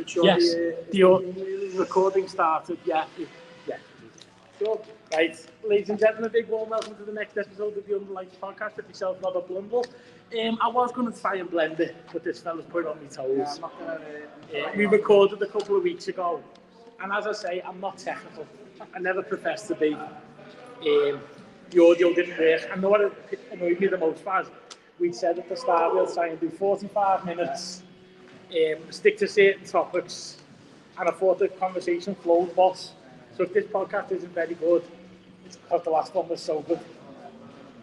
Yes, the recording started, yeah. Sure. Right, ladies and gentlemen, a big warm welcome to the next episode of the Underlights podcast with myself, Robert Blundell. I was going to try and blend it, but this fella's put on my toes. Yeah, I'm not going to... We recorded a couple of weeks ago, and as I say, I'm not technical. I never professed to be. The audio didn't work. I know what annoyed me the most was, we said at the start we'll try and do 45 minutes, stick to certain topics, and I thought the conversation flowed, boss. So if this podcast isn't very good, it's because the last one was so good.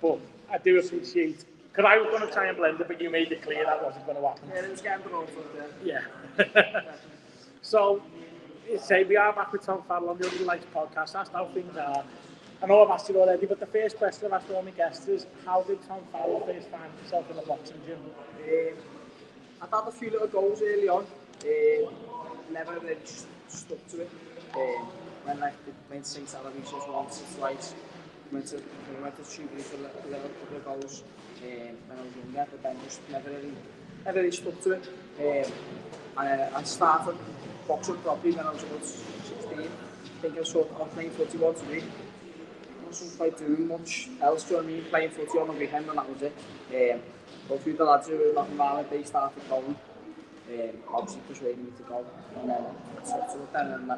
But I do appreciate, because I was going to try and blend it, but you made it clear that wasn't going to happen. Yeah, it's getting the for it. Yeah. So, say we are back with Tom Farrell on the Underlights podcast. That's how things are. I know I've asked you already, but the first question I've asked all my guests is, how did Tom Farrell first find himself in a boxing gym? I'd had a few little goals early on. Never really stuck to it. Went to St. Aloysius once or twice. Went to Tubury for a little couple of goals when I was younger, but then just never really stuck to it. I started boxing properly when I was about 16. I think I sort of playing footy once a week. I wasn't quite doing much else, do you know what I mean? Playing footy on the weekend and that was it. But a few of the lads who were knocking around, they started going. Obviously persuading me to go, and then I stuck to it then, and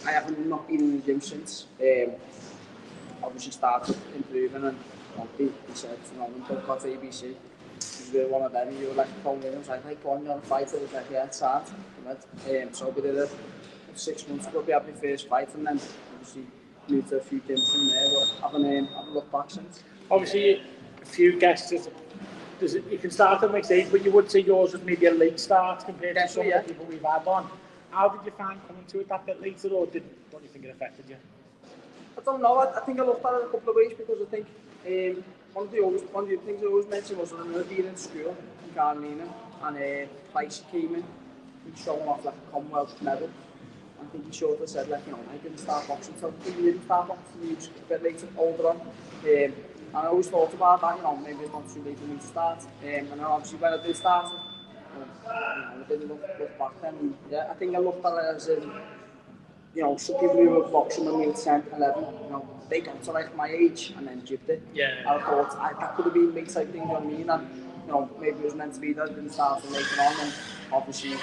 I haven't not been in the gym since. Obviously started improving, and he said, you know, when Doug got to ABC, you were one of them, you were like calling in, I was like, go on, you're on a fight, I was like, yeah, it's hard. So we did it 6 months ago, we had my first fight, and then obviously moved to a few gyms from there, but haven't looked back since. Obviously, a few guests, you can start at next age, but you would say yours was maybe a late start compared to some of the people we've had on. How did you find coming to it that bit later, or don't you think it affected you? I don't know. I think I looked at it a couple of ways because I think one of the things I always mentioned was that I remember being in school in Carolina, and Price came in, he'd shown off like a Commonwealth medal. I think he sort of said, like, you know, I didn't start boxing until he didn't start boxing, he was a bit later, older on. And I always thought about that, you know, maybe it's not too late for me to start. And then obviously when I did start, I didn't look back then. Yeah, I think I looked at it as in, you know, some people who were boxing when we were 10, 11, you know, they got to like my age and then jibbed it. Yeah. I thought that could have been me type thing, you know what I mean? And, you know, maybe it was meant to be that I didn't start until later on, and obviously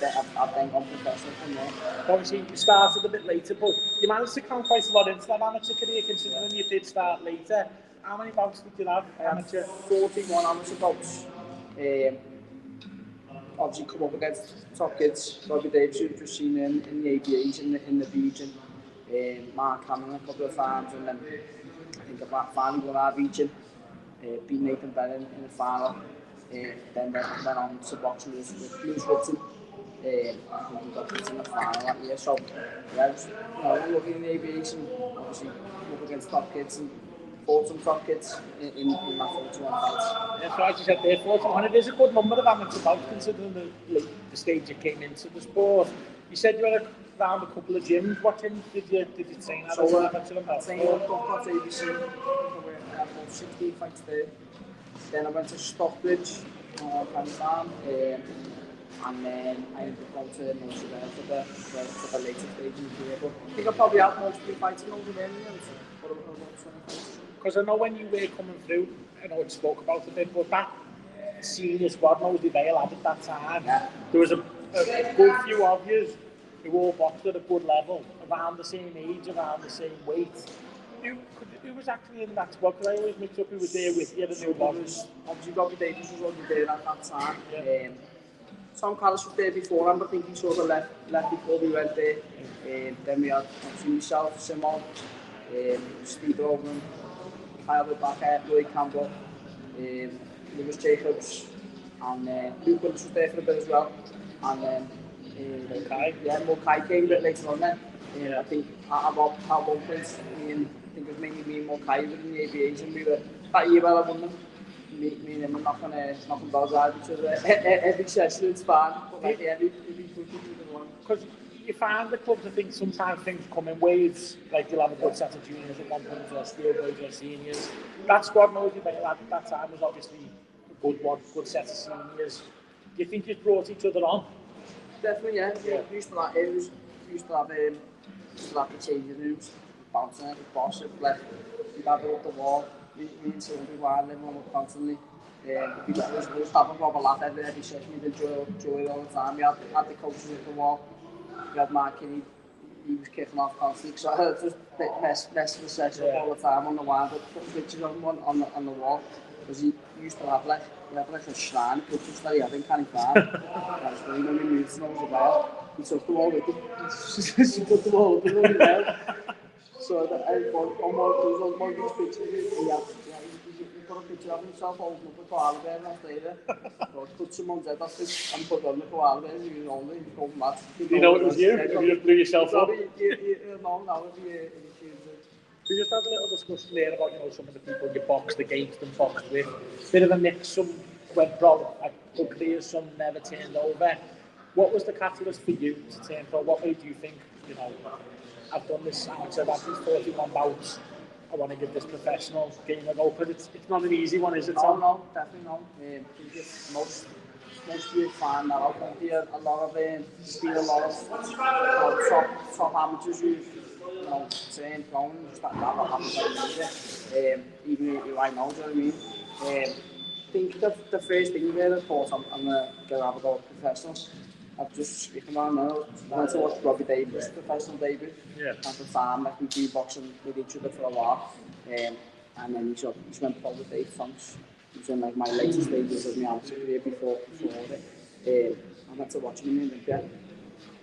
I've then gone professional from there. Obviously you started a bit later, but you managed to cram quite a lot into that amateur career considering you did start later. How many bouts did you have? Amateur 41 amateur bouts. Obviously come up against top kids, Robbie Davis, who've just seen in the ABAs in the region, Mark Cameron a couple of times, and then I think I finally won our region, beat Nathan Bennett in the final, then went on to box with Lewis Whitton. I think we got beat in the final that year, so yeah, I was looking in the ABAs and obviously up against top kids and fought some top kids in my 41 fights. Yeah, so as you said there, 41, it is a good number of amateur bouts considering the stage you came into the sport. You said you were around a couple of gyms. What gyms did you train at? So I trained at ABC, I had about 16 fights there. Then I went to Stockbridge, Pakistan, and then I ended up going to North there for the later stage in the career. But I think I probably had most of the fights in over there, but about 20 fights. Because I know when you were coming through, I know it spoke about a bit, but that senior squad Moseley Vale had at that time, there was a good few of you who all boxed at a good level, around the same age, around the same weight. Who was actually in that squad? Because I always mix up who was there with you, the new boxers. Obviously Robbie Davis was already there at that time. Yeah. Tom Carus was there before him, but I think he sort of left before we went there. Then we had obviously myself, Simon, Steve Owen, Kyle Backer, Lloyd Campbell, Lewis Jacobs, and Luke Willis was there for a bit as well. And then Mokai came a bit later on then. I think at one point, I think it was mainly me and Mokai were in the ABAs, and we were, that year while I won them, me and him were knocking balls out of each other every session, it's fine. But like, yeah, we could do the one. Because you find the clubs, I think sometimes things come in waves, like you'll have a good set of juniors at one point, or schoolboys or seniors. That squad Moseley Vale at that time was obviously a good one, good set of seniors. Do you think you brought each other on? Definitely, yeah. We used to have the changing rooms, bouncing at the boss, like we'd have it up the wall. Me and Sylvie were living on it constantly. We'd always have a proper laugh every session. We'd enjoy it all the time. We had the coaches at the wall. We had Mark Kinney. He was kicking off constantly, so I just mess the session up all the time on the wind, but put pictures of him on the wall. Because he used to have like a shrine of pictures that he had in Canning Farm. That's when we moved to North Wales. He took them all with him. She put them all up in North Wales. So on one of these pictures, he put a picture of himself holding up a koala bear in Australia. So he put someone's head off it and put on the koala bear and he was only, he was going mad. You know it was you? You just blew yourself up? No, that would be We just had a little discussion there about, some of the people you boxed against and boxed with. Bit of a mix, some went wrong at good careers, some never turned over. What was the catalyst for you to turn pro? What made you think, I've done this amateur, I've had these 41 bouts, I want to give this professional game a go, but it's not an easy one, is it, Tom? No, definitely not. Most people find that out. A lot of top amateurs who've turned pro and just that happens like even right now, do you know what I mean? I think the first thing where I thought I'm going to have a go at professionals. I've just speaking on now. I went to watch Robbie Davis' professional debut. Yeah. At the time, we've been boxing with each other for a while. And then he went pro with Dave Funks. He was in like my latest stages of my amateur career before it. I went to watch him in Olympia.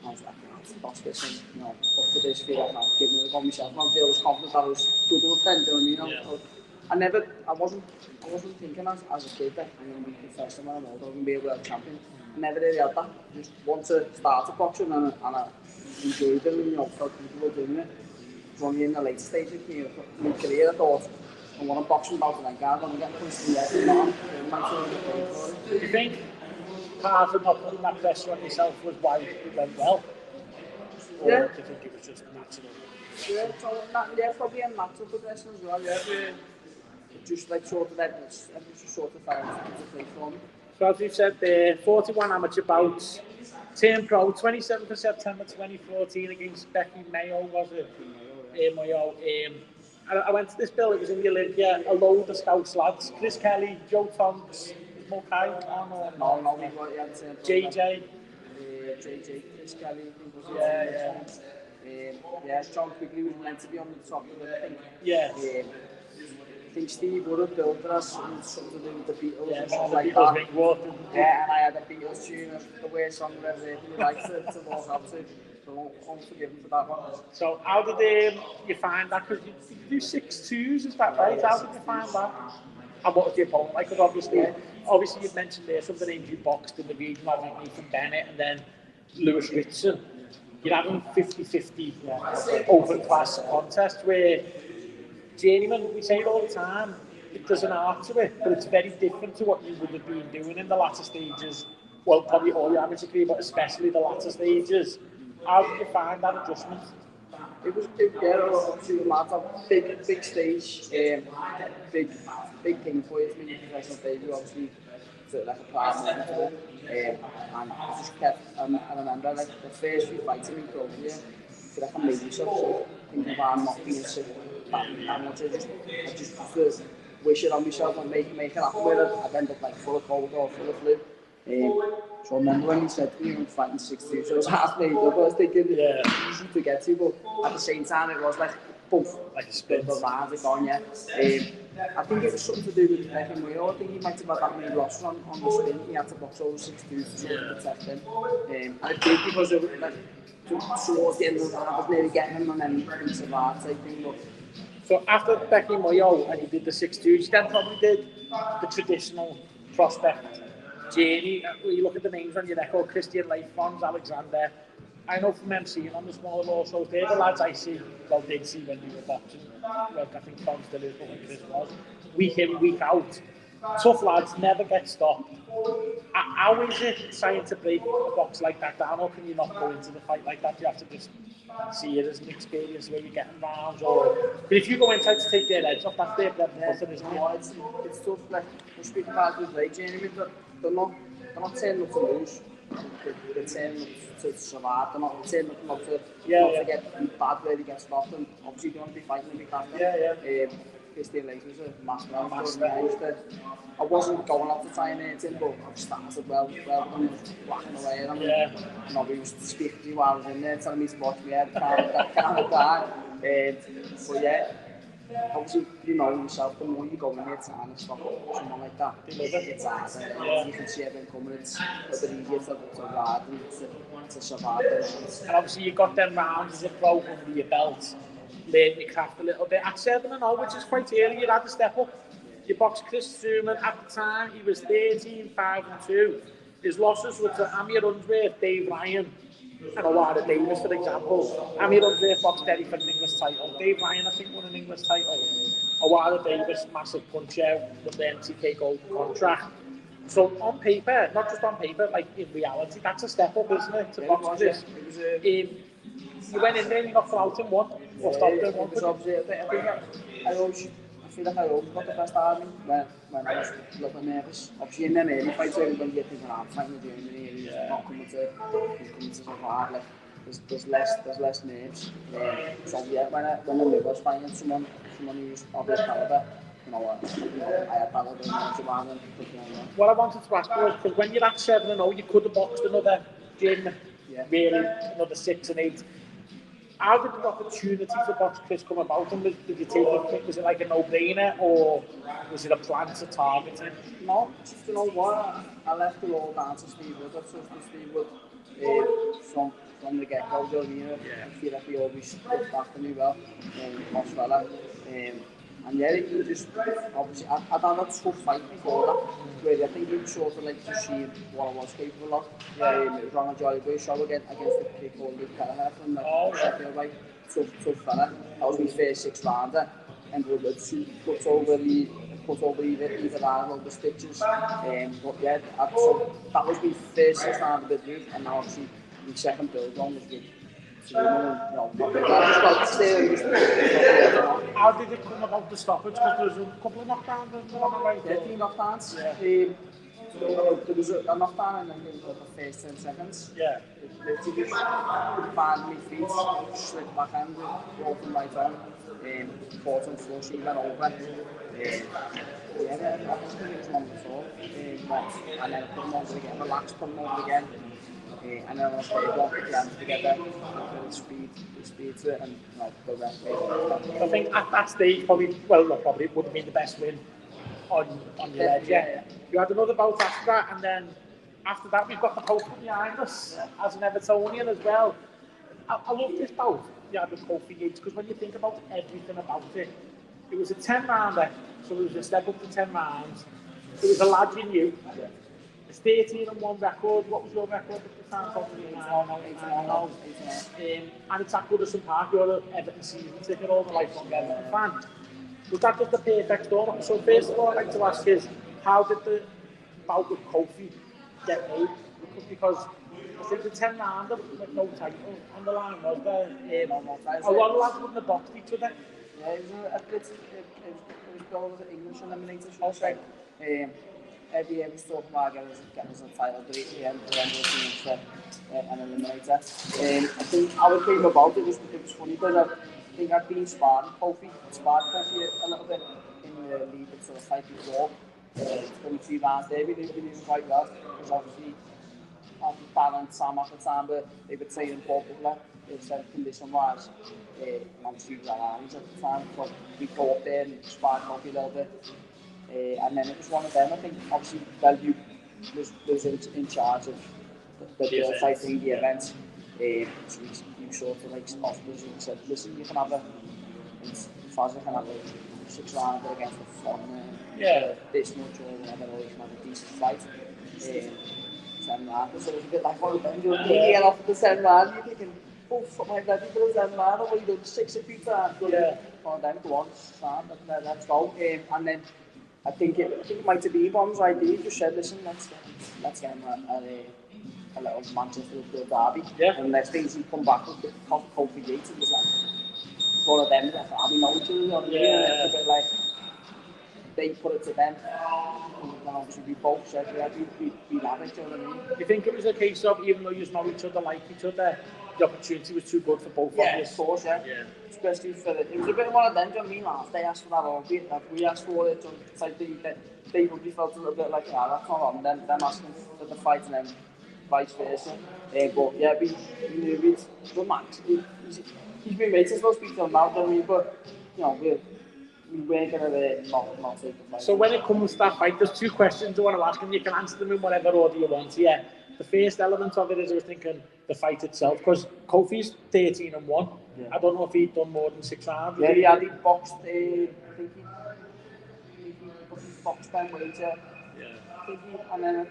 I was like, that's the boss this and up to this feel like I'll give me a go myself. I feel as confident that I was good enough then, do you know what I mean? I wasn't thinking as a kid that I'm going to be professional when I'm older, I'm going to be a world champion. I never really had that. I just want to start boxing and I enjoyed it and felt comfortable doing it. So only in the late stage of my career I thought, I want to boxing bout and I'm going to get punched in the head and on. Do you think part of not putting that pressure on yourself was why it went well? Or do you think it was just natural? Yeah, probably a natural progression as well, just like sort of everything just sort of fell into place for me. So as we've said there, 41 amateur bouts, turned pro, 27th of September 2014 against Becky Mayo, was it? Mayo. I went to this bill, it was in the Olympia, a load of Scouts lads, Chris Kelly, Joe Tonks, Mulcahy, No, we got JJ. JJ, Chris Kelly, Yeah. John Quigley was meant to be on the top of it, I think. Yeah. I think Steve would have built us something to do with the Beatles and stuff like that. that. Yeah, and I had a Beatles tune, the worst song I've ever heard, and he likes to walk out to. So I'm forgiven for that one. So how did you find that? Because you do 6'2s, is that right? How did you find that? And what was the opponent like? Because obviously you've mentioned there some of the names you boxed in the region, like Nathan Bennett and then Lewis Ritson. You're having 50-50 open class contest where journeyman, we say it all the time, there's an art to it, but it's very different to what you would have been doing in the latter stages. Well, probably all your amateur career, but especially the latter stages. How did you find that adjustment? It was obviously a matter big stage, big thing for you to make a professional debut, obviously. It's like a proud moment to it. And I just kept, I remember like the first few fights in my career, I feel like I made myself sick, thinking about not being sick that much. I just used to wish it on myself and make it happen with it. I'd end up like full of cold or full of flu. So I remember when he said to me, I'm fighting 6'2", so it was half made up. I was thinking, easy to get to, but at the same time it was like, poof, like a spin. The rounds are gone, I think it was something to do with Beckham Mayo. I think he might have had that many losses on the spin. He had to box over 6'2" to sort of protect him. And it did because of like, towards the end of the round, I was nearly getting him and then he survived type thing. But so after Becky Mayo and you did the 6'2", you then probably did the traditional prospect journey. You look at the names on your record, Christian Leifons, Alexander. I know from MCing on the smaller raw shows, they're the lads I see, did see when we were boxing. Like I think Tom still is, but when Chris was. Week in, week out. Tough lads, never get stopped. How is it trying to break a box like that down, or can you not go into the fight like that? You have to just see it as an experience where you're getting rounds, or... But if you go inside to take their heads off, that's their bread and butter, isn't it? It's tough, like, we're speaking about this way, Jamie, they're not turning up to lose. they're turning up to survive. They're not turning up to get beat bad where they get stopped. And obviously, they want to be fighting and be captain. Christian Lace was a master. I wasn't going out to try and hurt him, but I started well and was whacking away at him. You know, he was speaking to me while I was in there, telling me to watch me head, that kind of time. But yeah, obviously, you know yourself, the more you go in there trying to stop someone like that, it's hard. You can see everything coming, it's a bit easier to ride and to survive. And obviously, you got them rounds as a pro under your belt. Learn your craft a little bit. At 7-0, which is quite early, you had to step up. You boxed Chris Truman at the time, he was 13, 5-2. His losses were to Amir Unsworth, Dave Ryan, and Awara Davis, for example. Amir Unsworth boxed Derry for an English title. Dave Ryan, I think, won an English title. Awara Davis, massive punch out with the MTK Gold contract. So on paper, not just on paper, like in reality, that's a step up, isn't it, to box this? You went in there and you knocked out in one, or stopped in one. I feel like I always got the best out of me when I was a little nervous. Obviously in them early fights, when you get thinking, I'm fighting with Germany, he's not coming to survive, like, there's less nerves. So yeah, when I was fighting someone who's of his caliber, you know, I had that little nerves around him. What I wanted to ask was, because when you're at 7-0, you could have boxed another gym, really, another 6 and 8. How did the opportunity to box Chris come about, and did you take it? Was it like a no-brainer, or was it a plan to target him? No, just, you know what, I left it all down to Steve Wood. I trusted Steve Wood from the get-go. You know what I mean? I feel like he always looked after me well, posh fella. And yeah, he just, obviously, I'd had a tough fight before that, where I think he was sort of like to see what I was capable of. It was on a Jolly Boy show against the kid called Luke Kelleher from Sheffield, right? Tough fella. That was my first 6-rounder, and we were put over either arm over the stitches. But yeah, so that was my first 6-rounder with Luke, and now obviously my second build on was with How did it come about the stoppage? Because there was a couple of knockdowns. Yeah, 3 knockdowns. There was a knockdown in the first 10 seconds. Yeah. Literally just found my feet, slipped back hand, brought him right on, caught him flush, he went over. Yeah, that was pretty much one before. And then put him over again, relaxed, put him over again. And then I started walking the hands together, the speed to it, and go rest. I think at that stage, probably it would have been the best win on your leg. Yeah. You had another bout after that, and then after that, we've got the poster behind us as an Evertonian as well. I love this bout you had with Kofi Yates, because when you think about everything about it, it was a 10-rounder, so it was a step up to 10 rounds. It was a lad you knew. It's 13-1 record. What was your record at the time? 8-0. And it's at Goodison Park. You're an Everton season ticket, all the lifelong Everton fan. Was that just the perfect storm? So first of all, I'd like to ask is, how did the bout with Kofi get made? Because I think the 10-rounder with no title on the line, was there? A lot of lads wouldn't have boxed each other. Yeah, it was built as an English eliminator, should I say. Every year we was talking about getting us a title, but at the end of the season, an eliminator. I think how it came about, it was funny, because I think I'd been sparring Kofi a little bit in the lead up to the fight before. Only 2 rounds there, we knew him quite well, because obviously I was balanced Sam at the time, but they were training popular, they said condition-wise, and obviously he was at Armies at the time, so we fought there and sparred Kofi a little bit. And then it was one of them, I think, obviously, Bellevue was in charge of the fighting, the event. So he sort of like offered us and said, listen, you can have Fazza can have a 6-rounder against the fun, this much or whatever, or you can have a decent fight. 10 rounders, so it was a bit like one of them, you're getting off the 10 round, you're thinking, oh, fuck my bloody for the 10 rounder, well, you done 6 a few times. One of them, go on, let's go. And then I think it might have been Bon's idea. He just said, listen, let's get him a little Manchester derby. Yeah. And the next thing is he come back with the Kofi Yates, and it was like one of them that we know each other. It's a bit like, they put it to them. And obviously we both said, yeah, we'd have it, do you know what I mean? Do you think it was a case of, even though you know each other, like each other, the opportunity was too good for both of you? Yeah, of course, yeah. Especially for it was a bit of one of them, do you know what I mean? Like, they asked for that or we asked for it, it's like they probably felt a little bit like, yeah, that's not on them asking for the fight and then vice versa. But yeah, we knew we'd done that. He's been mates, there's no speak to him now, do you know what I mean? But, you know, we weren't going to not take the fight. So when it comes to that fight, there's two questions I want to ask, and you can answer them in whatever order you want. Yeah, the first element of it is I was thinking the fight itself, because Kofi's 13-1. Yeah. I don't know if he'd done more than 6 rounds. Yeah, he boxed. I think he boxed Ben Wager. I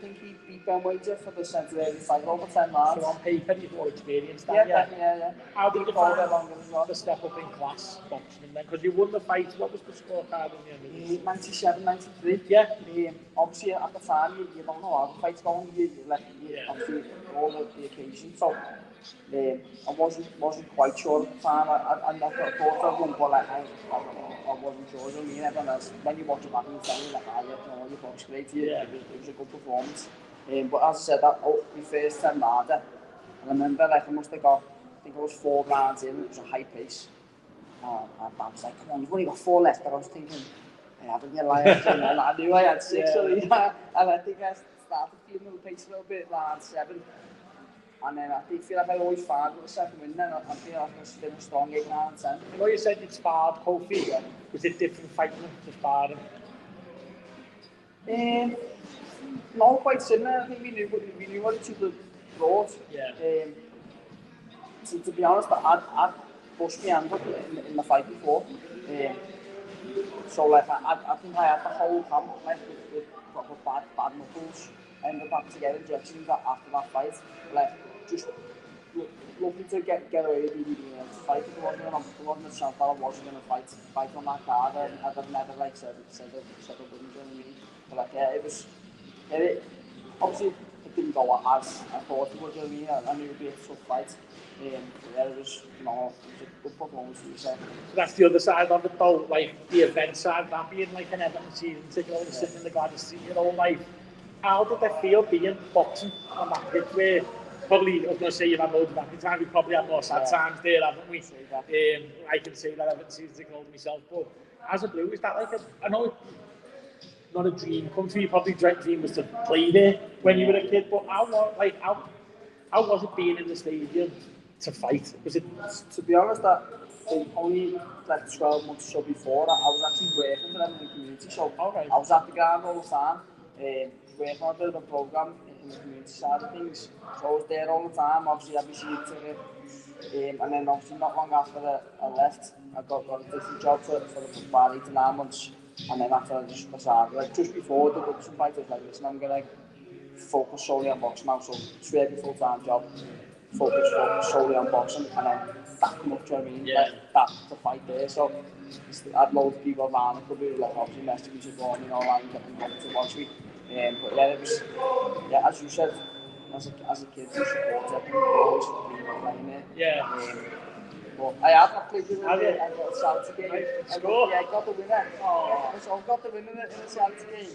think he beat Ben Wager for the centre fight over 10 rounds. So on paper, he's more experienced. Yeah. How did you find the step up in class boxing then? Because you won the fight. What was the scorecard in the end? 97, 93. Yeah. Obviously, at the time, you don't know how the fight's going. Obviously, all of the occasion. So I wasn't quite sure at the time. I thought I won, but I wasn't sure. I mean, everyone else, when you watch it back, you tell you like, you boxed great. It was a good performance. But as I said, my first 10 rounds, and I remember like I must have got, I think I was 4 rounds in. It was a high pace. And I was like, come on, you've only got 4 left. But I was thinking, haven't you lied? I knew I had 6, so and I think I started feeling the pace a little bit, round 7. And then I feel like I always find with the second win, then I feel like I was still strong 8, 9, 10. I know you said you'd sparred Kofi. Yeah. Was it different fighting to spar him? No, quite similar. I think we knew what each other brought. Yeah. To be honest, I'd pushed my hand up in the fight before. So like I think I had the whole camp like with proper bad knuckles. I ended up having to get injections after that fight. Like just looking to get away with the fight. There wasn't a chance that I wasn't going to fight on that card. I'd never like said I wouldn't, do you know what I mean? But like yeah, it was. Obviously it didn't go as I thought it would. Do you know what I mean? I knew it would be a tough fight. Yeah, it was, it was a good performance. So that's the other side of it, though, like the event side, that being like an Everton season ticket, always sitting in the garden seat your whole life. How did they feel being boxing on that pitch where probably, I was going to say you've had loads of happy times, we've probably had more sad times there, haven't we? I can say that Everton season ticket holder myself, but as a Blue, is that like I know it's not a dream come true, you probably dream was to play there when you were a kid, but how was it being in the stadium to fight? Was it? To be honest, that only like 12 months or so before that, I was actually working for them in the community. So I was at the ground all the time, working on a bit of a programme in the community side of things. So I was there all the time. Obviously, every season ticket, and then obviously not long after I left, I got a different job for the bar 8 to 9 months. And then after I just decided, like just before the Goodison fight, I was like, listen, I'm gonna focus solely on boxing now. So straight a full-time job. Focus solely on boxing, and then that much, I mean, that's the fight there. So I had loads of people around the club who were like, obviously messaging me, going, online, getting to watch me. But yeah, it was, as you said, as a kid, you support it, always playing there. Yeah. But I have not played with it, I got a Celtic game. I got the winner. So I got the winner in the Celtic game,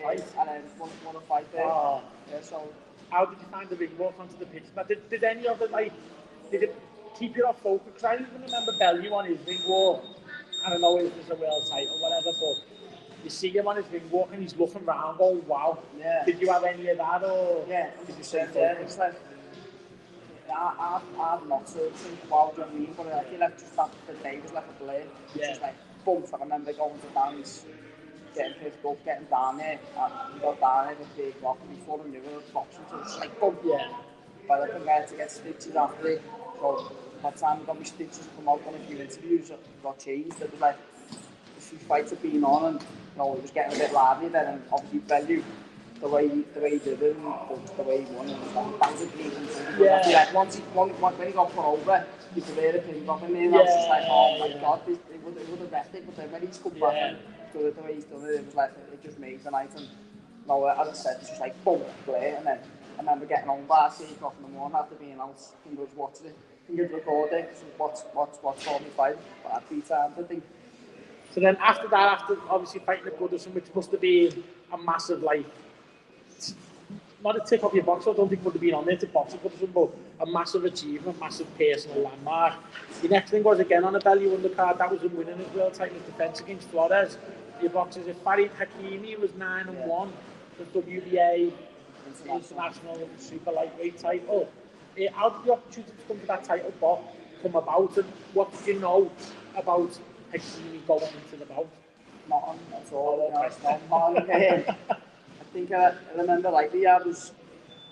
and then won a fight there. Yeah, so. How did you find the ring walk onto the pitch? Now, did any of it, did it keep you off focus? Because I even remember Bellew on his ring walk, and I know it was a world title or whatever, but you see him on his ring walk and he's looking around going, wow. Yeah. Did you have any of that, or did you say it's like, I've not searching wow, do you know what I mean? But I feel like just that the day was like a blur. Just like, boom, I remember going to dance, getting picked up, getting down there, and we got down there at 3 o'clock before I knew it was boxing, so it was like, boom. Yeah. But I think I had to get stitches after it, so by the time I got my stitches come out on a few interviews, it got changed. It was like, a few fights had been on, and it was getting a bit lively then, and obviously Bellew, the way he did it, and the way he won, it was like bouncing people. Like when he got put over, you could hear the pin drop in there, and I was just like, oh my god, it would have wrecked it, but then when he's come back and done it the way he's done it, it was like, it just made the night. And as I said, it's just like, boom, play. And then I remember getting home by 8 o'clock in the morning after being out, and was watching it, and you'd record it, what's 45, but at 3 times, I think. So then after that, after obviously fighting at Goodison, which must have been a massive, like, not a tick off your box, I don't think it would have been on there to box at Goodison, but a massive achievement, massive personal landmark. The next thing was again on a value undercard, that was him winning his world title defence against Flores. Your boxers, if Farid Hakimi was 9-1, the WBA International Super Lightweight title. How did the opportunity to come to that title bout come about, and what did you know about Hakimi going into the bout? Not at all. I think I remember rightly. I was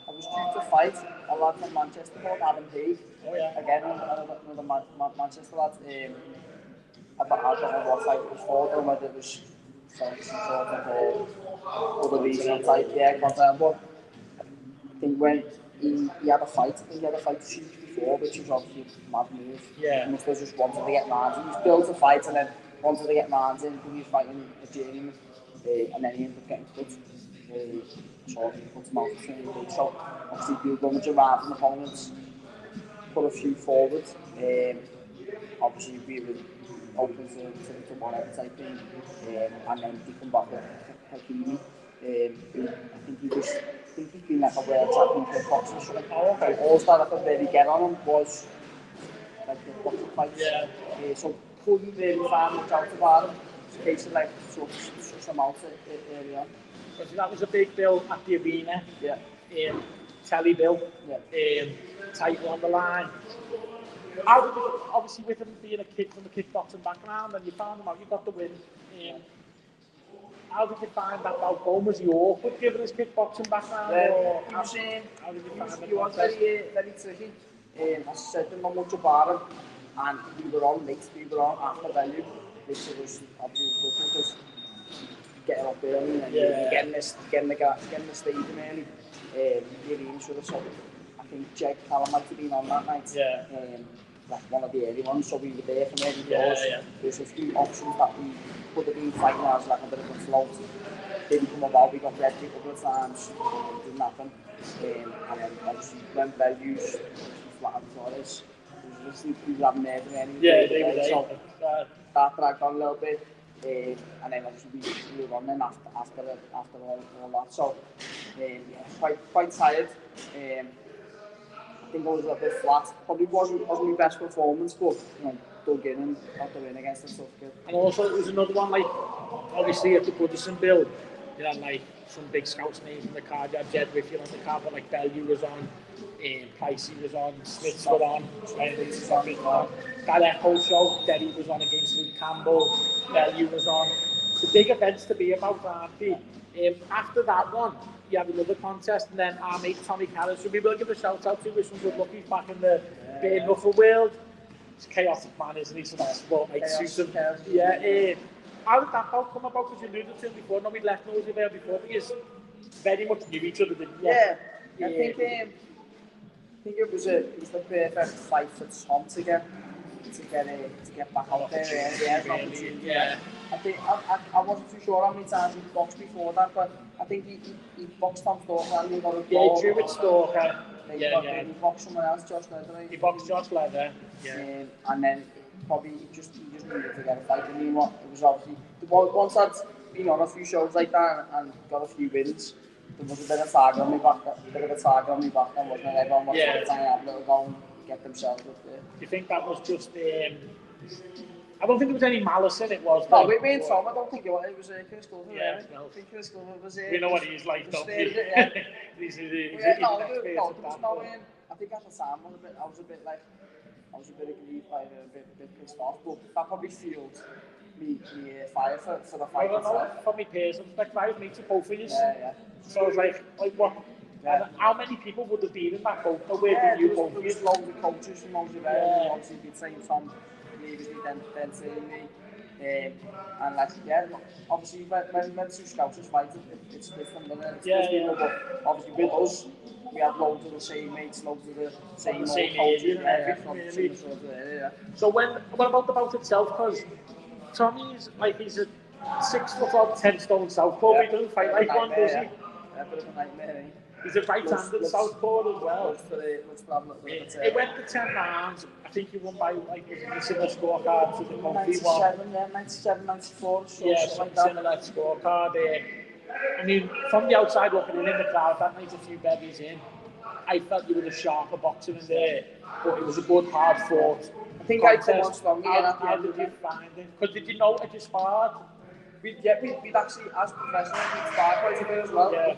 due to fight a lad from Manchester called Adam Haig. Oh yeah. Again, another Manchester lad. I don't know what fight it was for, though, whether it was some sort of other regional type. Yeah, but I think when he had a fight, I think he had a fight 2 weeks before, which was obviously a mad move. Yeah. He must have just wanted to get mans in. He was built to fight and then wanted to get mans in because he was fighting a journeyman, and then he ended up getting cut. So he put him out for 20 weeks. So obviously he was going to around from opponents, put a few forward. Obviously we were open to whatever type thing, and then he come back with Hakimi. I think he's been like a world champion kickboxer or something. Oh, okay. All that I could really get on him was like kickboxing fights. Yeah. So couldn't really find much out about him. It's a case of like such some out early on. So that was a big bill at the arena. Yeah. Telly bill. Yeah. Title on the line. How did you, obviously with him being a kid from a kickboxing background, and you found him out, you got the win. How did you find that bout going? Was he awkward given his kickboxing background? Or how did you find it? He was very tricky. I said not much about him, and we were on late, we were on after value, which was obviously good because getting up early and getting the stadium early, the arena should have sold. I think Jake Callum might have been on that night. Yeah. Like one of the early ones, so we were there from early doors. There's a few options that we could have been fighting as like a bit of a float. Didn't come about, we got red a couple of times, didn't happen. And then obviously when values flat on Flores, we were having there from early. Yeah, they were there. So that dragged on a little bit. And then obviously we were running after all that. So quite tired. I think I was a bit flat. Probably wasn't my best performance, but dug in and got the win against a tough kid. And also it was another one, like obviously at the Goodison build, you had like some big scouts names in the card. You had Jed Whitfield on the card, but like Bellew was on, Pricey was on, Smiths were on, that Echo show, Derry was on against Luke Campbell, Bellew was on. The big events to be about, aren't they? After that one, you have another contest, and then our mate Tommy Carus, who we will give a shout out to, with some good luckies back in the bare knuckle world. It's a chaotic man, isn't he? So that's what makes suit him. Yeah. How did that bout come about? Because you alluded to him before, nobody left knows you there before, but you very much knew each other, didn't you? Yeah. I think it was the perfect fight for Tom to get back out there. Yeah. I think I wasn't too sure how many times he boxed before that, but I think he boxed Tom Stalker and he got a goal. Yeah, Drew with Stalker. He boxed someone else, Josh Leather. He boxed Josh Leather. Yeah. And then probably he just needed to get a fight. I mean, it was obviously once I'd been on a few shows like that and got a few wins, there was a bit of a target on my back. And wasn't it? Everyone was trying to have a little go and get themselves up there. Do you think that was just? I don't think there was any malice in it, was there? No, we made Tom. I don't think it was Chris Glover. Yeah, I think Chris Glover was. We know what he's like, don't we? He's I think at the time I was a bit aggrieved by it, a bit pissed off, but that probably fueled me fire for the fight itself. For me personally, like I was meeting both of you. Yeah. So I was like what? Yeah. How many people would have been in that boat? There was loads of coaches from over there who obviously been saying Tom previously, then saying me. And like, obviously when two scouts fight, it's different, but obviously with us, we had loads of the same mates, loads of the same coaches and everything. So what about the bout itself? Because Tommy's like, he's a 6 foot 10 stone southpaw, he doesn't fight like one, does he? A bit of a nightmare, He's a right-handed southpaw as well. It went to 10 rounds. I think he won by like a similar scorecard to the Kofi one. 97, 94. Yeah, something similar scorecard. I mean, from the outside looking in the crowd, that night a few berries in, I felt you were a sharper boxer in there, but it was a good, hard fought. I think I come on strongly. How did you find it? Because did you know it you sparred? We'd actually, as professionals, we'd sparred quite a bit as well. Yeah.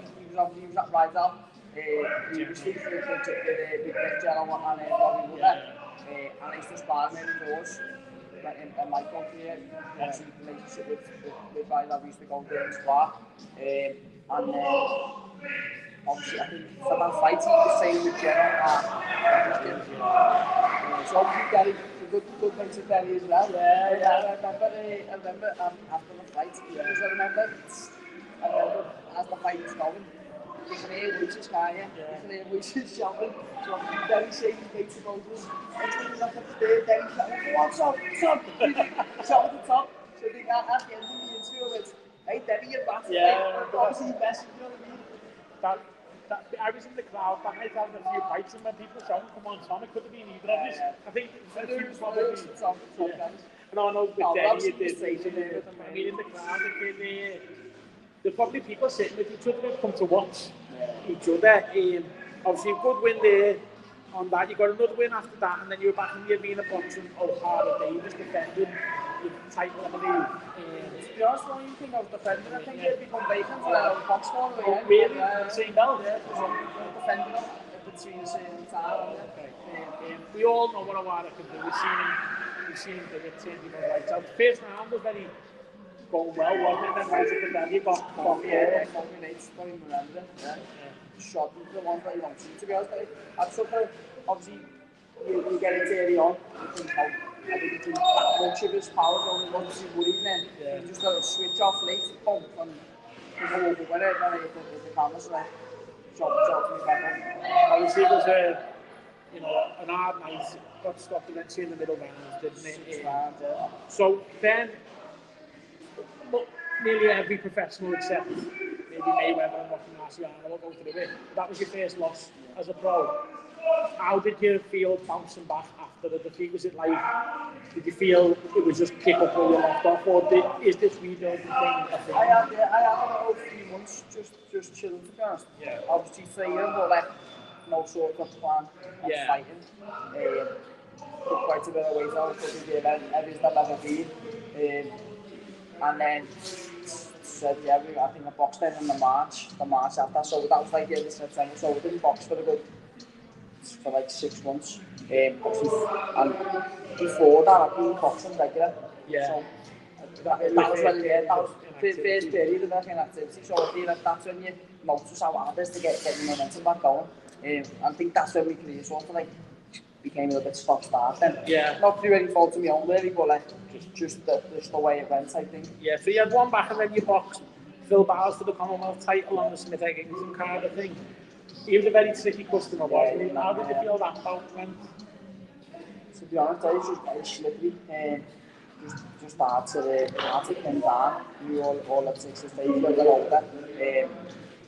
He was at Blundell. Previously, with Nick General and Robbie Wood. And I used to spar many doors. In my country, obviously, relationship with guys that we used to go there and spar. And obviously, I think for that fight, he was saying with General so obviously, Gary, good mates with Gary as well. I remember after the fight, because I remember as the fight was going, you can hear voices, can't you? You can hear voices shouting. So Gary saying his mates to go to us. And so he's up at the stairs, Gary shouting, come on, son! Shout at the top. So I think at the end of the interview, it's, hey, Debbie, you're back. Obviously, you best, you know what I mean? I was in the crowd that night having a few bites, and when people shouting, come on, Tom, it could have been either of us. I think it was probably Tom. And I know with Debbie, it did. I mean, in the crowd, there's probably people sitting with each other who come to watch each other. Obviously, a good win there on that. You got another win after that, and then you were back in the arena boxing O'Hara Davis defending your title, I believe. To be honest, when you think I was defending, I think it'd become vacant for a box score. Really? Same belt? Yeah, because I'm defending them between a certain time. We all know what O'Hara can do. We've seen him do it, changing the right out. The first round was very going well, wasn't it? Then right at the belly, got Kofi Yates, got him Miranda. Shot into the ones that you don't see, to be honest. I took obviously, you get it early on, you think how I think you can much of his power going once you worried, then you just got to switch off late, pump, and go over with it, and the cameras like job me back on. Obviously, it was an hard night, got stopped eventually in the middle rounds, didn't it? So then, nearly every professional except maybe Mayweather and Rocky Marciano will go through it. That was your first loss as a pro. How did you feel bouncing back after the defeat? Was it like, did you feel it was just pick up where you left off, or is this rebuilding thing? I had about 3 months just chilling, to be honest. Yeah. Obviously training, but like no sort of plan of fighting. Took quite a bit of weight out, because the event everything I've ever been. And then said, I think I boxed in the March after, so that was like the end of September, so we didn't box for like 6 months. And before that, I've been boxing regular. Yeah. So that was when that was the first period of activity, so I feel like that's when you notice how hard it is to get your momentum back going. I think that's when my career sort of like became a little bit stop-start then. Yeah. Not through any fault of my own really, but like just the way it went, I think. Yeah, so you had one back and then you boxed Phil Bowers for the Commonwealth title on the Smith Higgins card, I think. He was a very tricky customer, wasn't he? How did you feel that bout went? To be honest, I was just very slippery. Just hard to pin down. You all at 6 stage, you got older.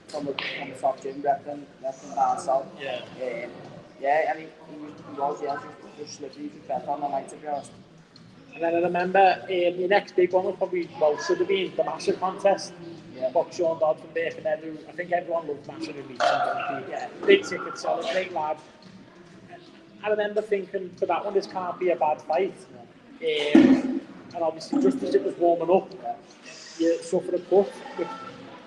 From the top gym, repping down south. Yeah, and he was just slippery, just better on the night, to be honest. And then I remember your next big one was probably, should have been the Massive contest. Yeah. Box Sean Dodd from Birkenhead, who I think everyone loves Massive who meets him. Yeah. Big ticket seller, great lad. I remember thinking, for that one, this can't be a bad fight. And obviously, just as it was warming up, you suffered a cut, which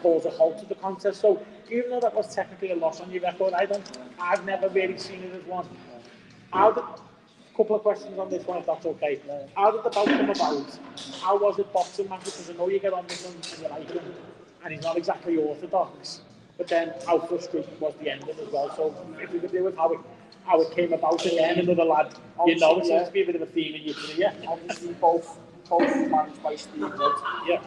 caused a halt to the contest. So, even though that was technically a loss on your record, I've never really seen it as one. Couple of questions on this one, if that's okay. How did the bout come about? How was it boxing match? Because I know you get on with him and you like him, and he's not exactly orthodox. But then, how frustrating was the ending as well? So, if we could deal with how it came about again, another lad, it seems to be a bit of a theme in your career. Obviously, both managed by Steve Wood. Yeah.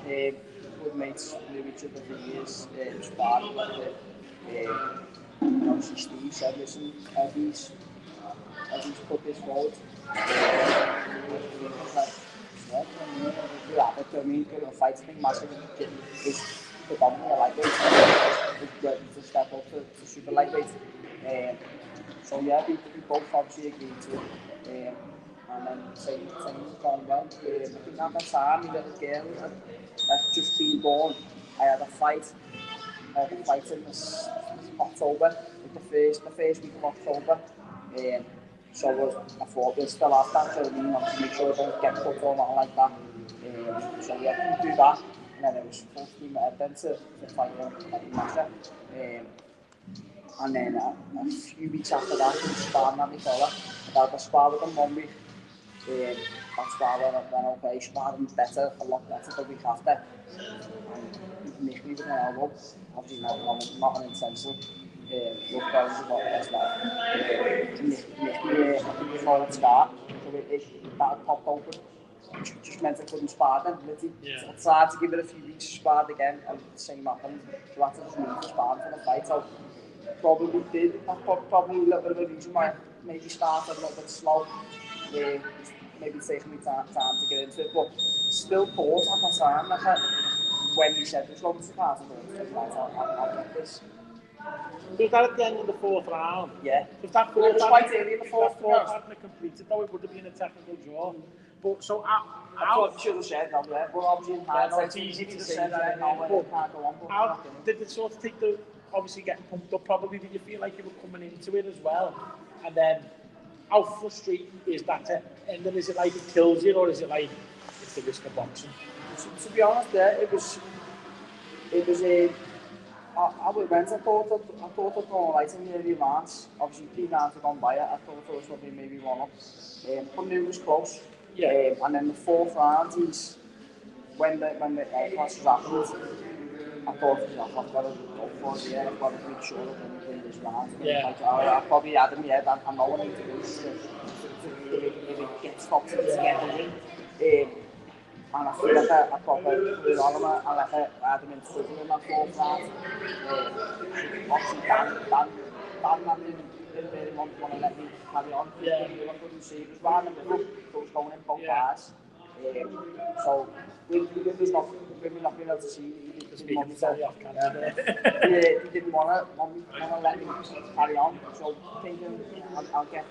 Good mates, knew each other for years. Sparred with obviously Steve said, listen, Eddie's put this forward. We'll have it, I mean, good fights, I think Massive is predominantly like it. to step up to super lightweight. So yeah, we both obviously agreed to it. And then things gone well. I think at the time, my little girl had just been born. I had a fight. In this October, like the first week of October. I thought we'll still have that, so we want to make sure I don't get put or nothing like that. So yeah, I couldn't do that. And then it was supposed to be my head then to fight in Masha. And then a few weeks after that, I was sparring at my fella. I had a spar with him 1 week. That spar went okay, sparring better, a lot better the week after. And he nicked me with an elbow, obviously not an intensive. Looked down to what that's like. He nicked me a forward scar, so that popped open. Just meant I couldn't spar then. I tried to give it a few weeks, sparred again, and the same happened. So I had to just move to sparring for the fight. So probably did. That's probably a little bit of a reason why I maybe started a little bit slow. Maybe taking me time to get into it, but still thought at the time that when we said this was the part of it, I'll get this. Was that at the end of the 4th round? Yeah. If that it was quite early in the 4th round. Hadn't completed, though, it would have been a technical draw. But so I probably should have said that, yeah. But obviously in hindsight, it's easy to say that now when it can't go on. How did it sort of take the, obviously getting pumped up, probably did you feel like you were coming into it as well? And then, how frustrating is that? And then is it like it kills you, or is it like it's the risk of boxing? To be honest, it was a. I went. I thought I'd gone right in the early rounds. Obviously, 3 rounds had gone by. I thought it was probably maybe 1 up. But it was close. Yeah. And then the 4th round, when the clashes happened, I thought, I've got to go for it. Yeah, I've got to make sure that win this round. Yeah. I probably had in my head, I know what I need to do if it gets stopped to get the win. And I feel like I probably put it on him, and like I had him in trouble in that 4th round. Obviously, Dan didn't really want to let me carry on. Yeah. I couldn't see it was right in the middle, so it was going in both bars. So with me not being able to see, he didn't want me to. He didn't want to let me carry on. So thinking, I'll get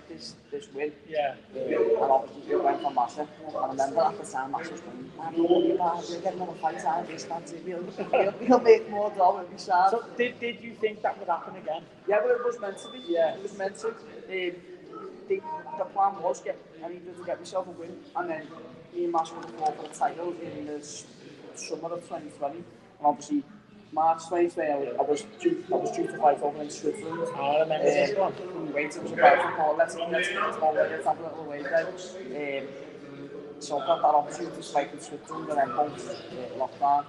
this win. Yeah. And obviously it went for Massa. And I remember at the time Massa was going, we'll get another fight out of this, we'll make more dough and be sad. So did you think that would happen again? Yeah, but it was meant to be. Yeah. It was meant to. The plan was I needed to get myself a win, and then me and Mash would go for the title in the summer of 2020. And obviously, March 2020, I was due to fight over in Switzerland. I remember this one. Yates was about to call, let's have a little wait then. So I got that opportunity to fight in Switzerland, and then both lockdown,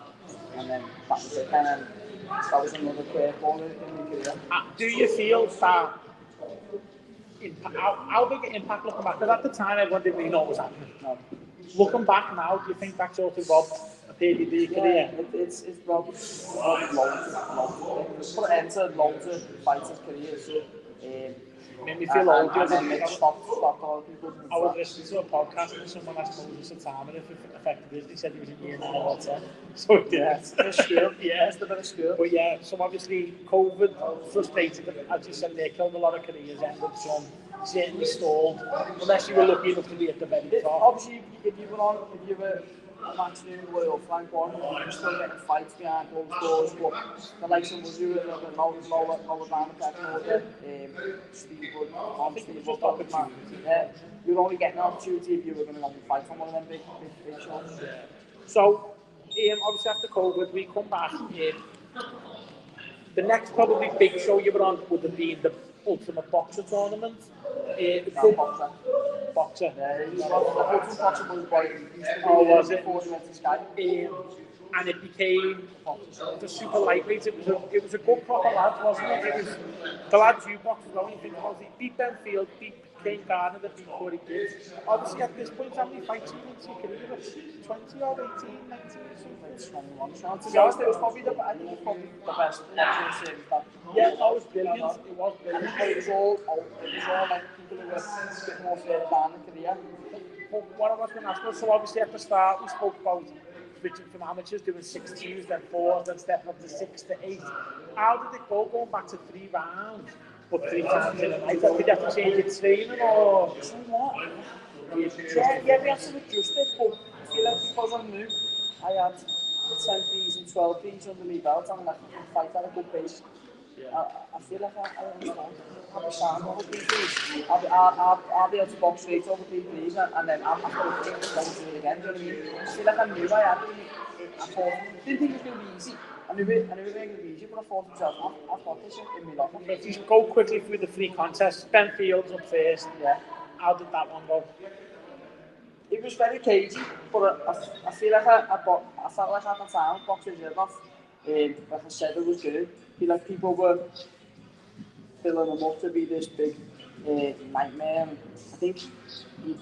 and then that was it. And then that was another curveball in my career. Do you feel that? How big an impact looking back? Because at the time everyone didn't really know what was happening. No. Looking back now, do you think that sort of robbed a period of your career? It's robbed loads. It's put an end to loads of fighters' careers. Made me feel old. And stopped all people. I was listening to a podcast and someone asked Moses at the time if it affected us. He said he was in year 9 or 10. So it did. Yeah, it's a bit of school. Yeah. It's a bit of school. But yeah, so obviously COVID frustrated, as you said, they killed a lot of careers, ended some certainly stalled, unless you were lucky enough to be at the very top. Obviously, if you were Matchroom or Flank One, you were still getting fights behind closed doors, but the likes of Wazoo a little bit lower down the pecking order, Steve Wood, you were only getting an opportunity if you were going to go and fight on one of them big shows. Yeah. So, obviously after COVID, we come back. The next probably big show you were on would have been the Ultimate Boxer tournament. Boxer. The Ultimate Boxer was what it used to be. Was it? Before you went to Sky. And it became the super lightweight. It was a good proper lad, wasn't it? It was the lads you boxed as well. You think about it, beat Benfield, beat Kane Garner, that beat Corey Gibbs. Obviously at this point, how many fights you in your career? 20 or 18, 19 or something? 21. So to be honest, it was probably the best boxing series. Yeah, that was brilliant. It was brilliant. But it was all like people who were a bit more further down the career. But what I was going to ask was, so obviously at the start we spoke about switching from amateurs, doing 6-2s, then 4s, then stepping up to 6 to 8. How did it go going back to 3 rounds, but 3 times in a night? Did you have to change your training or? You know what? Yeah, we had to adjust it, but I feel like because I'm new, I had the 10Bs and 12Bs under my belt, and I can fight at a good pace. I feel like I understand. I'll be sound over PBs. I'll be able to box straight over PBs, and then after the thing, just go through it again. Do you know what I mean? I feel like I knew I had it. I thought, didn't think it was going to be easy. I knew it wasn't going to be easy, but I thought to myself, I've got this in my locker. If you go quickly through the 3 contests, Ben Fields up first. Yeah. How did that one go? It was very cagey, but I feel like I felt like at the time boxing did off. Like I said, it was good. I feel like people were filling him up to be this big nightmare. I think he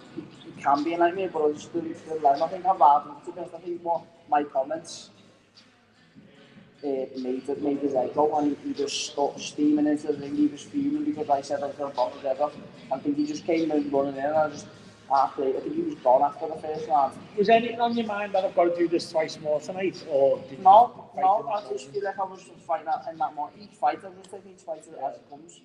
can be a nightmare, but I just didn't let him. I think I've rather because I think what my comments made his head go, and he just started steaming into the ring. He was fuming because I said I was going to box his head off. I think he just came in running in, and I think he was gone after the first round. Was anything on your mind that I've got to do this twice more tonight, or did No, I just feel like I was fighting in that more. Each fight, I just take each fight as it comes.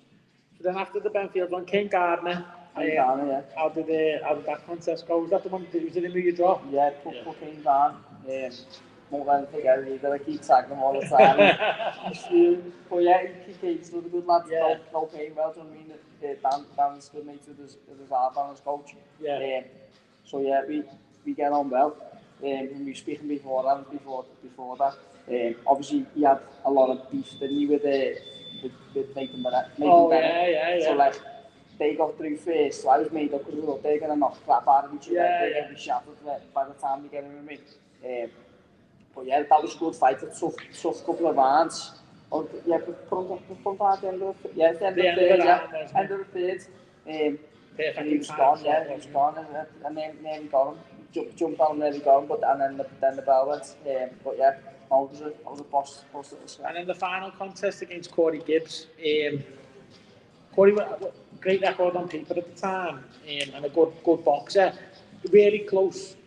So then after the Benfield one, King Gardner. Yeah. How did that contest go? Was that the one? Was it in your draw? Yeah, put King down. Won't let him take out either. I keep tagging him all the time. But yeah, he's still a good lad. Yeah. No pain, well, do you know what I mean? Dan's good mate with his hard coach. Yeah. So yeah, we get on well. We were speaking before that. Obviously, he had a lot of beef, didn't he, with Nathan Bennett. Yeah. So like, they got through first, so I was made up because we thought they're going to knock crap out of each other. They're going to be shattered by the time they get in with me. But yeah, that was a good fight. A tough couple of rounds. Oh, yeah, put him at the end of the end of the third. And he was gone. Yeah, he was gone, and then we got him. Jumped on, nearly got him, but and then the bell went. But yeah, that was a boss And then the final contest against Corey Gibbs. Corey, great record on paper at the time, and a good boxer. Really close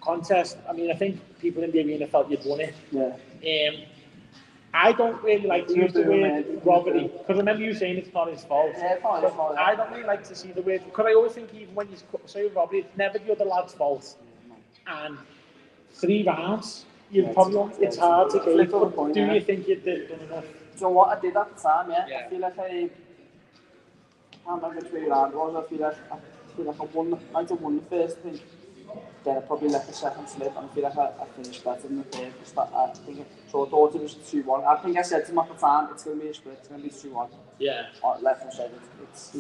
contest. I mean, I think people in the arena felt you'd won it. Yeah. I don't really like to use the word robbery, because I remember you saying it's not his fault. Yeah, it's not his fault. I don't really like to see the word, because I always think even when you say robbery, it's never the other lad's fault. And 3 rounds, it's hard to gauge. Do you think you did done enough? So what I did at the time, I feel like I can't remember which way round it was. I feel like I won the first thing. Then I probably left the second slip, and I feel like I finished better than the third. So I thought it was 2-1. I think I said to him at the time, it's going to be a split, it's going to be 2-1. Yeah. Left and said it's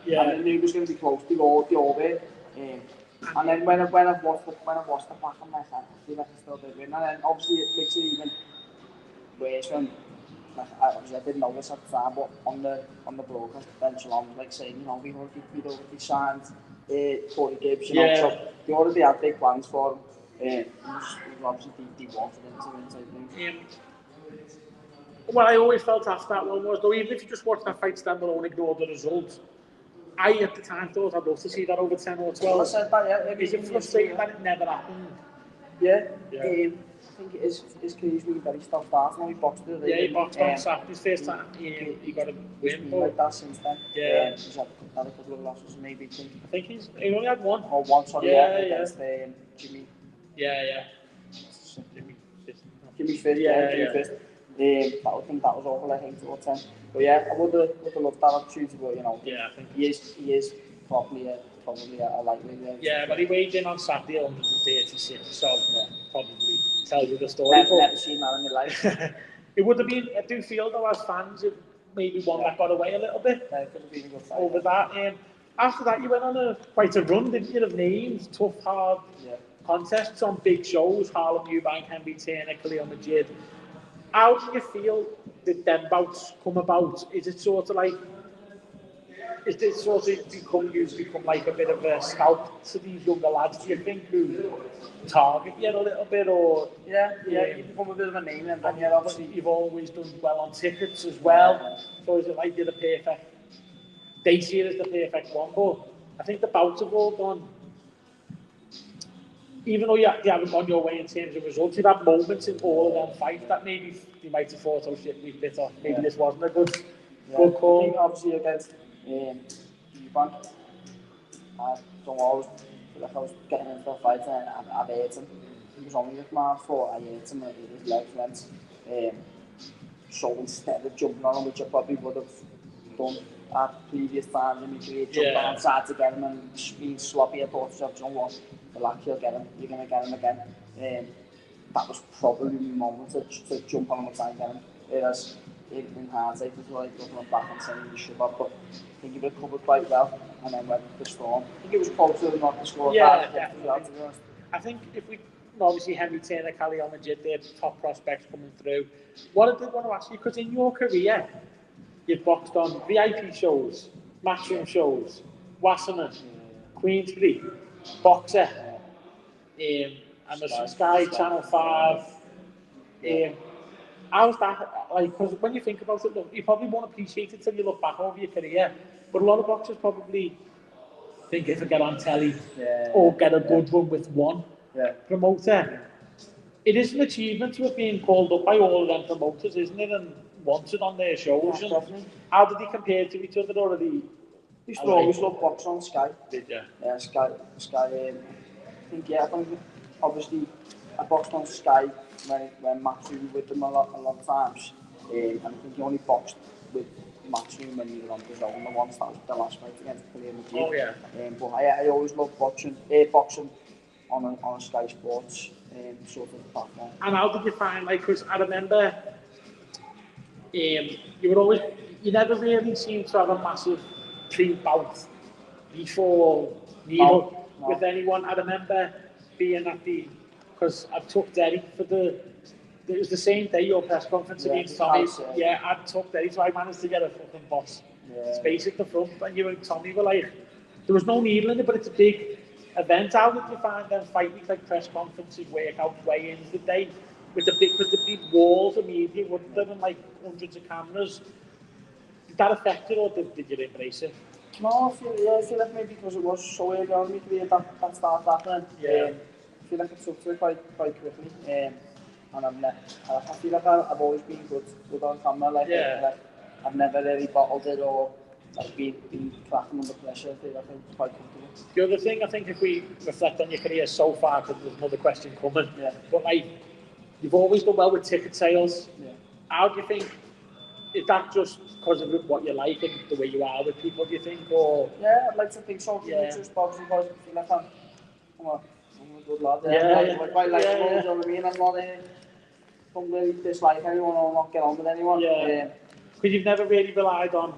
Yeah. And I knew it was going to be close. They all were. And then when I've watched the back, I'm like, I feel like I still did win. And then obviously it makes it even worse when, I didn't know this at the time, but on the broadcast, Ben Shalom was like saying, we'd already signed Corey Gibbs, so they already had big plans for him. Obviously they wanted him to win type thing. What I always felt after that one was, though, even if you just watch that fight stand alone, ignore the result, I at the time thought I'd love to see that over 10 or 12. I said that, yeah. Is it frustrating that it never happened? Yeah. I think his career's been very stop-start now. He boxed it. Yeah, he boxed on Saturday, first time he got a win. Like that since then. Yeah. He's had a couple of losses, maybe. I think he only had one. Oh, one, sorry, against Jimmy. Yeah. Jimmy Fist, Jimmy Fist. I think that was awful, I think, or 10. But yeah, I would have loved that opportunity, but I think he is probably a lightweight. Yeah, but he weighed in on Saturday 136, so probably tells you the story. Never seen that in my life. It would have been, I do feel though, as fans, maybe one that got away a little bit over that. After that, you went on quite a run, didn't you, of names, tough, hard contests on big shows, Harlem Eubank, Henry Turner, Khalil Majid. How do you feel that them bouts come about? Is it sort of like, become like a bit of a scout to these younger lads, do you think, who target you a little bit, or? Yeah, you become a bit of a name, and then obviously you've always done well on tickets as well, so is it like you're the perfect, they see it as the perfect one, but I think the bouts have all gone even though you haven't gone your way in terms of results, you've had moments in all of them fights that maybe you might have thought, oh shit, we've bit off. Maybe this wasn't a good call. I think obviously against Bank, I don't always feel like I was getting into a fight and I've hit him. It was only with my fault, I hit him and his legs went. So instead of jumping on him, which I probably would have done at previous times, and if jumped on side to get him and being sloppy, I thought to myself, you know what, relax, you'll get him, you're going to get him again. That was probably my moment to jump on him and try and get him. Whereas in hindsight, it was like looking back and saying you should have, but I think he recovered quite well and then went with the storm. I think it was closer not to score. Yeah, definitely. I think if we, obviously Henry Turner, Callum Majid, they're top prospects coming through. What I did want to ask you, because in your career, you've boxed on VIP shows, Matchroom shows, Wasserman, Queensberry, Boxer, and the Sky, Channel 5. How's that, like, because when you think about it, look, you probably won't appreciate it till you look back over your career, but a lot of boxers probably think if I get on telly or get a good one with one promoter, it is an achievement to have been called up by all of them promoters, isn't it, and wanted on their shows. Yeah, definitely. How did they compare to each other, or are they? We used to always love box on Sky. Did you? Yeah, Sky. I think obviously I boxed on Sky when Matchroom with them a lot of times, and I think he only boxed with Matchroom when he was on DAZN, the ones that was the last fight against Kofi. Oh yeah. But I always loved boxing on a Sky Sports sort of platform. And how did you find, like, because I remember you never really seemed to have a massive pre-bout before meal with anyone. I remember being at because I took Derry for it was the same day your press conference against Tommy. I took Derry, so I managed to get a fucking boss space at the front, and you and Tommy were like, there was no needle in it, but it's a big event. How did you find them fight week, like press conferences, workouts, weigh-ins, the day with the big walls of media, wasn't there, and like hundreds of cameras? Did that affect you, or did you embrace it? No, I feel like maybe because it was so early on in my career that started happening. I feel like I took to it quite quickly, and I feel like I've always been good on camera. Like I've never really bottled it or like been cracking under pressure. I feel like I'm quite comfortable. The other thing, I think, if we reflect on your career so far, because there's another question coming, but like, you've always done well with ticket sales. How do you think, is that just because of what you like and the way you are with people, do you think, or? Yeah, I'd like to think so. It's just obviously because I feel like I'm a good lad. I'm quite likable, you know what I mean? I'm not don't really dislike anyone or not get on with anyone. Because you've never really relied on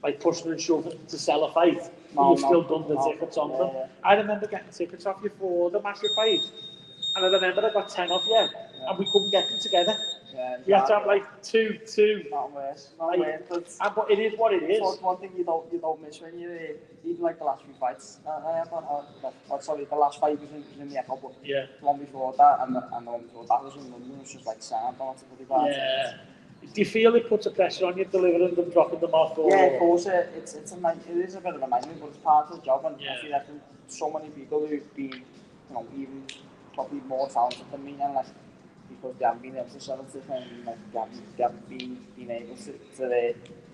like pushing and shoving to sell a fight. You've still done the tickets on them. I remember getting tickets off you for the massive fight, and I remember I got 10 off you, and we couldn't get them together. We had to have like two. Not worse. But it is what it is. So it's one thing you don't miss when you even like the last few fights. The last fight was in the Echo, but the one before that and the one before that was in London. It was just like sound on it. Do you feel it puts a pressure on you delivering them, dropping them off? Or? Yeah, of course. It is a bit of a nightmare, but it's part of the job. And I feel like so many people who've been, even probably more talented than me, and like because they haven't been able to sell it, and like they haven't been able to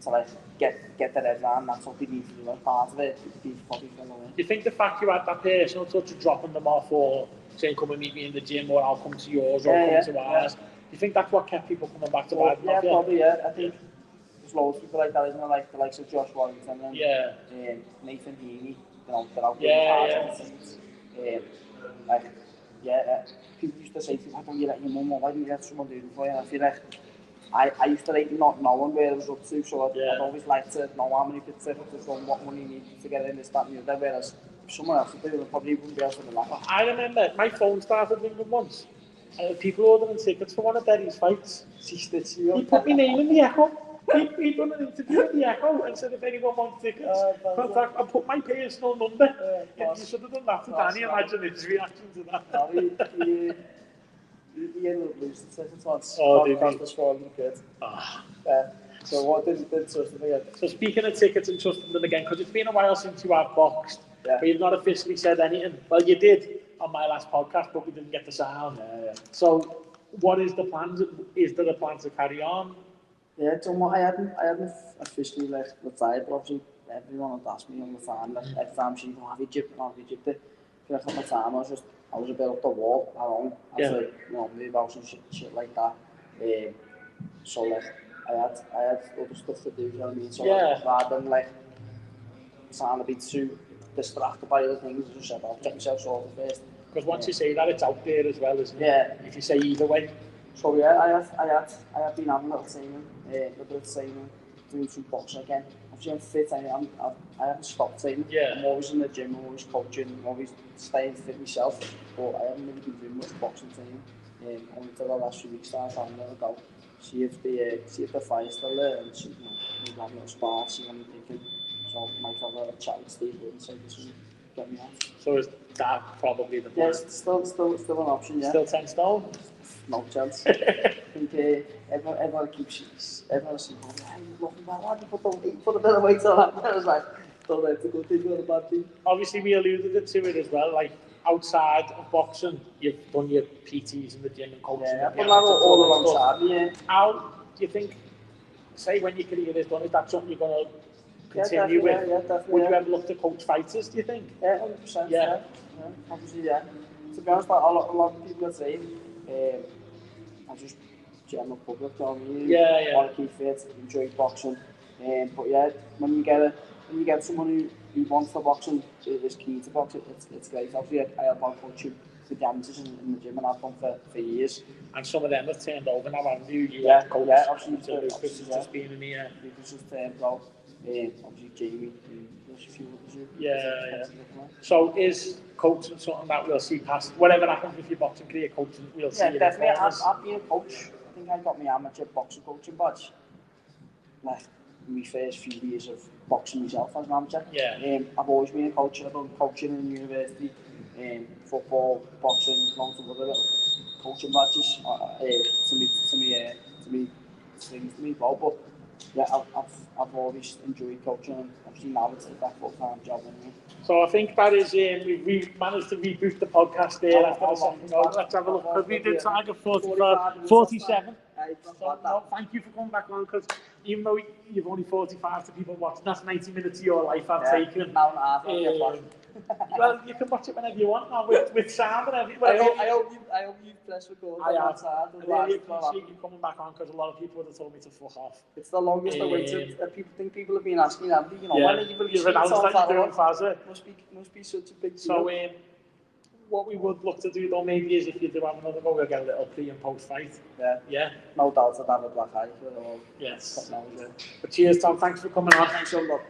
like get their head around. That's what they need to do as part of it. Do you think the fact you had that personal touch of dropping them off, or saying come and meet me in the gym, or I'll come to yours, or come to ours? You think that's what kept people coming back to buy them? Yeah, probably. I think there's loads of people like that, isn't there? Like the likes of Josh Warrington and Nathan Heaney. They're out people used to say to me, why don't you let your mum, or why don't you let someone do it for you? And I feel like I used to like not knowing where I was up to, so I'd always like to know how many bits of it and what money you need to get in this, that, and the other. Whereas if someone else would do it, probably wouldn't be able to relax. I remember my phone started ringing once. People ordering tickets for one of Derry's fights. He put my name in the Echo. He done an interview in the Echo and said if anyone wants tickets, contact. I put my personal number. You should have done that to Danny. Imagine his reaction to that. He ended up losing tickets once. Cost us £400. So what did trust them again? So speaking of tickets and trusting them again, because it's been a while since you have boxed, but you've not officially said anything. Well, you did on my last podcast, but we didn't get the sound. So, what is the plan? Is there a plan to carry on? Yeah, so I hadn't officially like retired, but obviously everyone had asked me on the farm, like every time she go have Egypt, for a couple of times, I was a bit up the wall at home. I was like, you know, move out and shit like that. So like I had other stuff to do, you know what I mean? So like, rather than like sound a bit too distracted by other things, I just said I'll get myself sorted first. Because once you say that, it's out there as well, isn't it? Yeah. If you say either way. So yeah, I have been having a little training, doing some boxing again. Obviously I'm fit, I haven't stopped training. Yeah. I'm always in the gym, I'm always coaching, I'm always staying fit myself, but I haven't really been doing much boxing training. Only till the last few weeks, I'm having a go. See if the fire's still there, and see, you know, maybe have a little spar, see what I'm thinking. So I might have a chat with Steve and say this will get me out. So is that probably the plan? Yes, still an option, yeah. Still 10 stone? No chance. I think everyone keeps saying, hey, look at that lad, you put a bit of weight on that. I was like, don't know if it's a good thing or a bad thing. Obviously, we alluded to it as well, like outside of boxing, you've done your PTs in the gym and coaching. Yeah, I've done that all alongside me, yeah. How do you think, say when your career is done, is that something you're going to continue with? Yeah, definitely. Would you ever look to coach fighters, do you think? Yeah, 100%. Yeah. Obviously, yeah. To be honest, like, a lot of people are saying, I just general public, you know what I mean? Yeah. Want to keep fit, enjoy boxing. But yeah, when you get someone who wants to boxing, is keen to boxing, it's great. Obviously, I help out coaching with amateurs in the gym, and I've done for years. And some of them have turned over now, haven't you? Obviously, Lucas has just been in here. Lucas has turned out. Obviously, Jamie, there's a few others. Yeah. So is coaching something that we'll see past, whatever happens with your boxing career, coaching, we'll see? Yeah, definitely. I've been a coach. I think I got my amateur boxing coaching badge. Like, my first few years of boxing myself as an amateur. Yeah. I've always been a coach. I've done coaching in university, football, boxing, loads of other little coaching badges to me, but yeah, I've always enjoyed coaching, and obviously now it's that full-time job anyway. So I think that is we managed to reboot the podcast there after the second hour. Let's have a look, because we did target 47. So, no, thank you for coming back on, because even though you've only 45 to people watching, that's 90 minutes of your life I've taken. An hour and a half, well, you can watch it whenever you want now, with sound and everything. I hope you press record. I really appreciate you coming back on, because a lot of people would have told me to fuck off. It's the longest I waited. People have been asking, you know, when are you going to you've announced that you're doing Fazza. Must be such a big deal. So, what we would look to do though maybe is, if you do have another go, we'll get a little pre and post fight. Yeah. No doubt I'd have a black eye for it all. Yes. But cheers, Tom. Thanks for coming on. Thanks a lot.